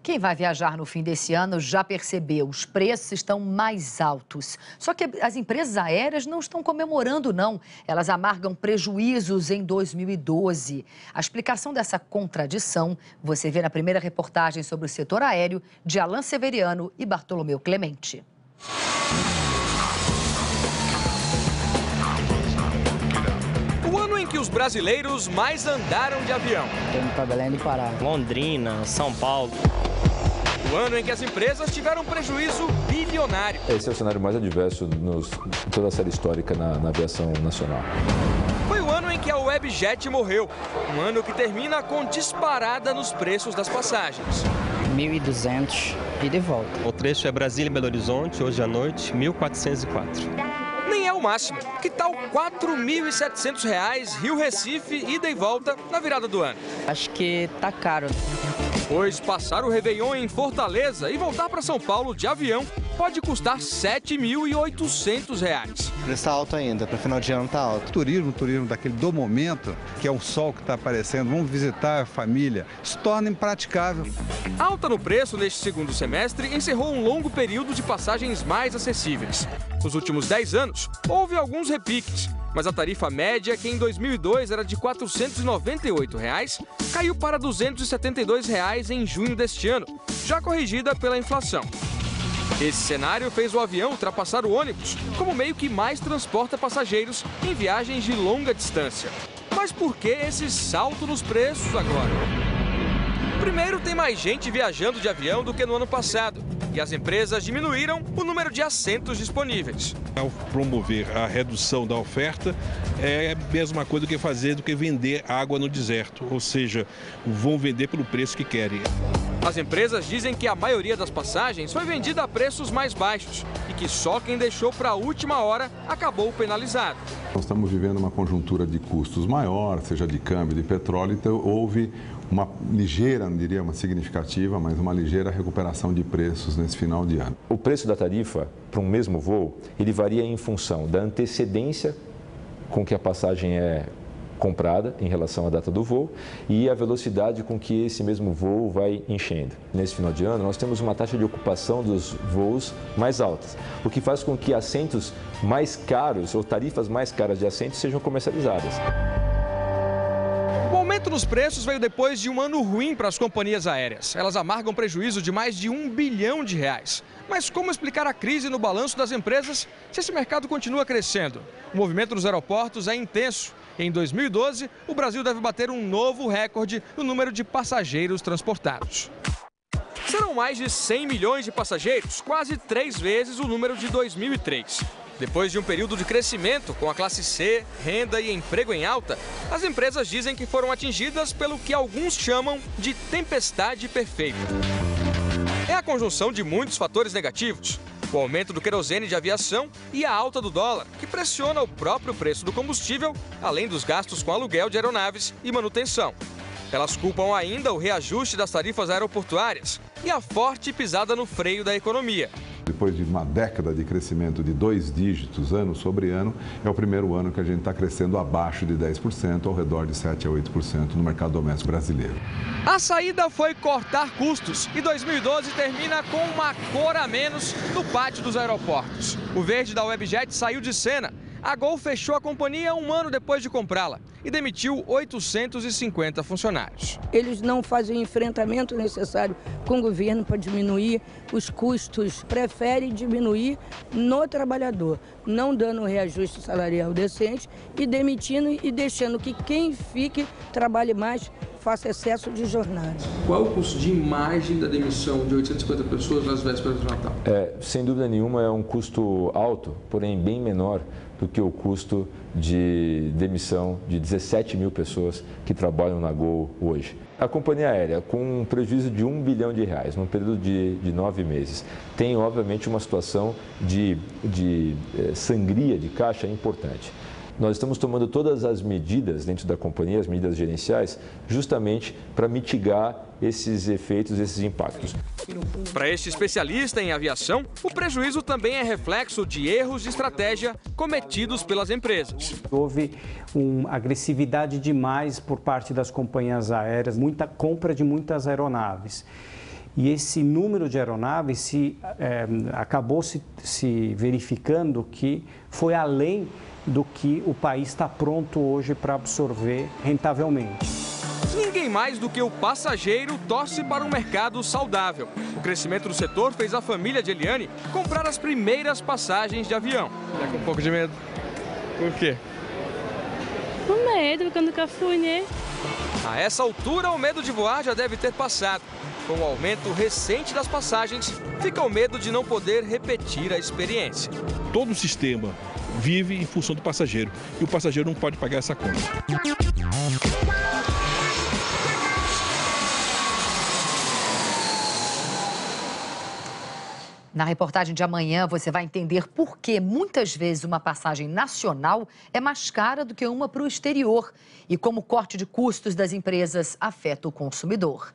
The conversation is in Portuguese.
Quem vai viajar no fim desse ano já percebeu, os preços estão mais altos. Só que as empresas aéreas não estão comemorando, não. Elas amargam prejuízos em 2012. A explicação dessa contradição você vê na primeira reportagem sobre o setor aéreo de Alan Severiano e Bartolomeu Clemente. O ano em que os brasileiros mais andaram de avião. Indo para Belém do Pará. Londrina, São Paulo. O ano em que as empresas tiveram prejuízo bilionário. Esse é o cenário mais adverso em toda a série histórica na aviação nacional. Foi o ano em que a Webjet morreu. Um ano que termina com disparada nos preços das passagens. 1.200 e de volta. O trecho é Brasília e Belo Horizonte, hoje à noite, 1.404. Nem é o máximo. Que tal R$ 4.700 Rio-Recife, ida e volta na virada do ano? Acho que tá caro. Pois passar o Réveillon em Fortaleza e voltar para São Paulo de avião pode custar R$ 7.800. O preço está alto ainda, para final de ano está alto. Turismo daquele do momento, que é o sol que está aparecendo, vamos visitar a família, se torna impraticável. Alta no preço neste segundo semestre encerrou um longo período de passagens mais acessíveis. Nos últimos 10 anos, houve alguns repiques, mas a tarifa média, que em 2002 era de R$ 498, caiu para R$ 272 em junho deste ano, já corrigida pela inflação. Esse cenário fez o avião ultrapassar o ônibus como meio que mais transporta passageiros em viagens de longa distância. Mas por que esse salto nos preços agora? Primeiro, tem mais gente viajando de avião do que no ano passado. E as empresas diminuíram o número de assentos disponíveis. Ao promover a redução da oferta, é a mesma coisa do que vender água no deserto. Ou seja, vão vender pelo preço que querem. As empresas dizem que a maioria das passagens foi vendida a preços mais baixos e que só quem deixou para a última hora acabou penalizado. Nós estamos vivendo uma conjuntura de custos maior, seja de câmbio, de petróleo, então houve uma ligeira, não diria uma significativa, mas uma ligeira recuperação de preços nesse final de ano. O preço da tarifa para um mesmo voo, ele varia em função da antecedência com que a passagem é comprada em relação à data do voo e a velocidade com que esse mesmo voo vai enchendo. Nesse final de ano, nós temos uma taxa de ocupação dos voos mais altas, o que faz com que assentos mais caros ou tarifas mais caras de assentos sejam comercializadas. O aumento nos preços veio depois de um ano ruim para as companhias aéreas. Elas amargam prejuízo de mais de R$ 1 bilhão. Mas como explicar a crise no balanço das empresas se esse mercado continua crescendo? O movimento nos aeroportos é intenso. Em 2012, o Brasil deve bater um novo recorde no número de passageiros transportados. Serão mais de 100 milhões de passageiros, quase 3 vezes o número de 2003. Depois de um período de crescimento com a classe C, renda e emprego em alta, as empresas dizem que foram atingidas pelo que alguns chamam de tempestade perfeita. É a conjunção de muitos fatores negativos. O aumento do querosene de aviação e a alta do dólar, que pressiona o próprio preço do combustível, além dos gastos com aluguel de aeronaves e manutenção. Elas culpam ainda o reajuste das tarifas aeroportuárias e a forte pisada no freio da economia. Depois de uma década de crescimento de 2 dígitos, ano sobre ano, é o primeiro ano que a gente está crescendo abaixo de 10%, ao redor de 7 a 8% no mercado doméstico brasileiro. A saída foi cortar custos e 2012 termina com uma cor a menos no pátio dos aeroportos. O verde da Webjet saiu de cena. A Gol fechou a companhia um ano depois de comprá-la e demitiu 850 funcionários. Eles não fazem o enfrentamento necessário com o governo para diminuir os custos, preferem diminuir no trabalhador, não dando reajuste salarial decente e demitindo e deixando que quem fique trabalhe mais, faça excesso de jornada. Qual é o custo de imagem da demissão de 850 pessoas nas vésperas do Natal? Sem dúvida nenhuma é um custo alto, porém bem menor do que o custo de demissão de 17 mil pessoas que trabalham na Gol hoje. A companhia aérea, com um prejuízo de R$ 1 bilhão num período de 9 meses, tem obviamente uma situação de sangria de caixa importante. Nós estamos tomando todas as medidas dentro da companhia, as medidas gerenciais, justamente para mitigar esses efeitos, esses impactos. Para este especialista em aviação, o prejuízo também é reflexo de erros de estratégia cometidos pelas empresas. Houve uma agressividade demais por parte das companhias aéreas, muita compra de muitas aeronaves. E esse número de aeronaves acabou se verificando que foi além do que o país está pronto hoje para absorver rentavelmente. Ninguém mais do que o passageiro torce para um mercado saudável. O crescimento do setor fez a família de Eliane comprar as primeiras passagens de avião. Tá com um pouco de medo? Por quê? Com medo, porque eu nunca fui, né? A essa altura, o medo de voar já deve ter passado. Com o aumento recente das passagens, fica o medo de não poder repetir a experiência. Todo o sistema vive em função do passageiro e o passageiro não pode pagar essa conta. Na reportagem de amanhã, você vai entender por que muitas vezes uma passagem nacional é mais cara do que uma para o exterior e como o corte de custos das empresas afeta o consumidor.